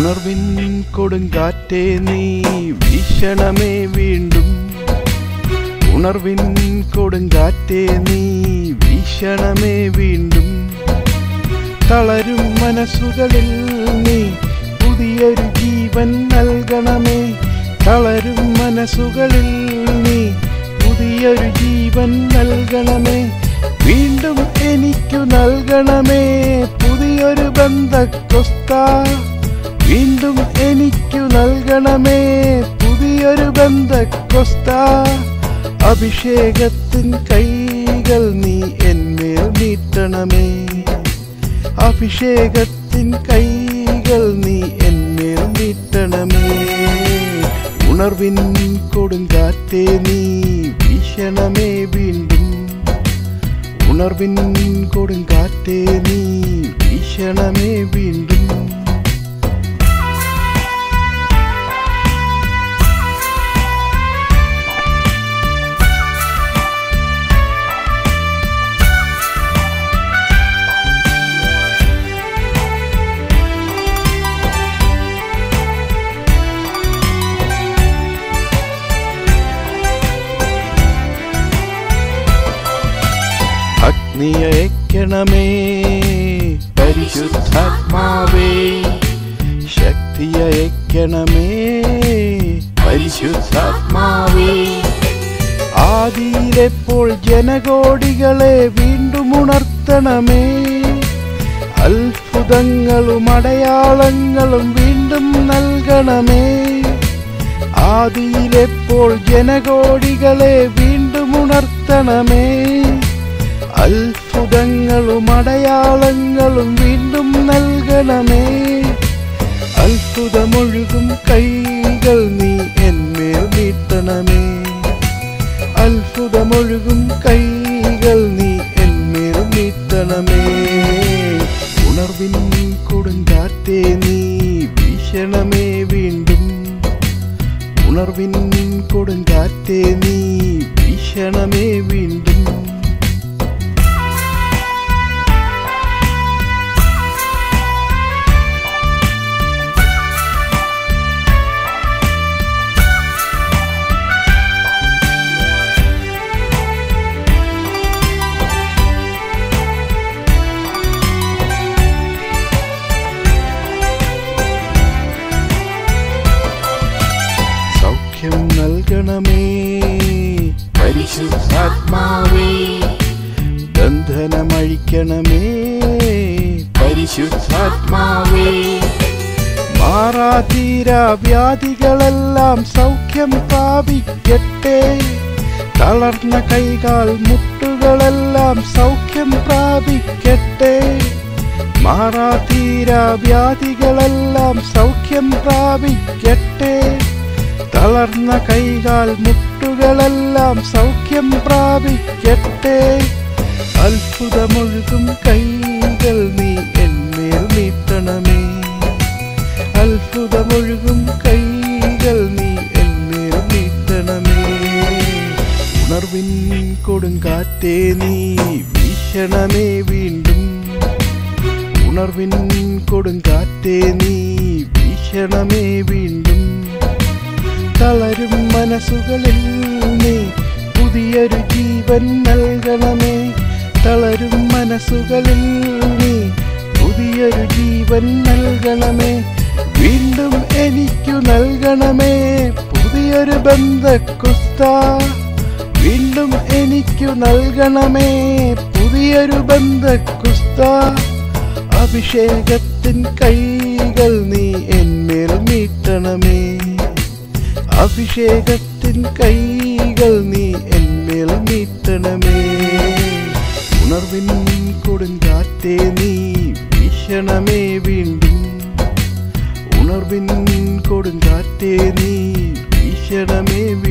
ഉണർവിൻ കൊടുങ്കാറ്റേ നീ വീശണമേ വീണ്ടും. ഉണർവിൻ കൊടുങ്കാറ്റേ നീ വീശണമേ വീണ്ടും. തളരും മനസ്സുകളിൽ നീ പുതിയൊരു ജീവൻ നൽകണമേ. തളരും മനസ്സുകളിൽ നീ പുതിയൊരു ജീവൻ നൽകണമേ. വീണ്ടും എനിക്കു നൽകണമേ പുതിയൊരു ബന്ധക്കൊസ്ത. വീണ്ടും എനിക്കു നൽകണമേ പുതിയൊരു ബന്ധക്കൊസ്ത. അഭിഷേകത്തിൻ കൈകൾ നീ എന്മേൽ നീട്ടണമേ. അഭിഷേകത്തിൻ കൈകൾ നീ എന്മേൽ നീട്ടണമേ. ഉണർവിൻ കൊടുങ്കാറ്റേ നീ വീശണമേ വീണ്ടും. ഉണർവിൻ കൊടുങ്കാറ്റേ നീ വീശണമേ വീണ്ടും. അഗ്നിയയക്കണമേ പരിശുദ്ധാത്മാവേ. ശക്തിയയക്കണമേ പരിശുദ്ധാത്മാവേ. ആദിയിലെപ്പോൾ ജനകോടികളെ വീണ്ടും ഉണർത്തണമേ. അത്ഭുതങ്ങളും അടയാളങ്ങളും വീണ്ടും നൽകണമേ. ആദിയിലെപ്പോൾ ജനകോടികളെ വീണ്ടും ഉണർത്തണമേ. അത്ഭുതങ്ങളും അടയാളങ്ങളും വീണ്ടും നൽകണമേ. അത്ഭുതമൊഴുകും കൈകൾ നീ എന്മേൽ നീട്ടണമേ. അത്ഭുതമൊഴുകും കൈകൾ നീ എന്മേൽ നീട്ടണമേ. ഉണർവിൻ കൊടുങ്കാറ്റേ നീ വീശണമേ വീണ്ടും. ഉണർവിൻ കൊടുങ്കാറ്റേ നീ വീശണമേ വീണ്ടും. സൗഖ്യം നൽകണമേ പരിശുദ്ധാത്മാവേ. ബന്ധനമഴിക്കണമേ പരിശുദ്ധാത്മാവേ. മാറാതീരാ വ്യാധികളെല്ലാം സൗഖ്യം പ്രാപിക്കട്ടെ. തളർന്ന കൈകാൽ മുട്ടുകളെല്ലാം സൗഖ്യം പ്രാപിക്കട്ടെ. മാറാതീരാ വ്യാധികളെല്ലാം സൗഖ്യം പ്രാപിക്കട്ടെ. തളർന്ന കൈകാൽ മുട്ടുകളെല്ലാം സൗഖ്യം പ്രാപിക്കട്ടെ. അത്ഭുതമൊഴുകും കൈകൾ നീ എന്മേൽ നീട്ടണമേ. അത്ഭുതമൊഴുകും കൈകൾ നീ എന്മേൽ നീട്ടണമേ. ഉണർവിൻ കൊടുങ്കാറ്റേ നീ വീശണമേ വീണ്ടും. ഉണർവിൻ കൊടുങ്കാറ്റേ നീ വീശണമേ വീണ്ടും. തളരും മനസ്സുകളിൽ നീ പുതിയൊരു ജീവൻ നൽകണമേ. തളരും മനസ്സുകളിൽ നീ പുതിയൊരു ജീവൻ നൽകണമേ. വീണ്ടും എനിക്കു നൽകണമേ പുതിയൊരു ബന്ധക്കൊസ്ത. വീണ്ടും എനിക്കു നൽകണമേ പുതിയൊരു ബന്ധക്കൊസ്ത. അഭിഷേകത്തിൻ കൈകൾ നീ എന്മേൽ നീട്ടണമേ. അഭിഷേകത്തിൻ കൈകൾ നീ എന്മേൽ നീട്ടണമേ. ഉണർവിൻ കൊടുങ്കാറ്റേ നീ വീശണമേ വീണ്ടും. ഉണർവിൻ കൊടുങ്കാറ്റേ നീ വീശണമേ.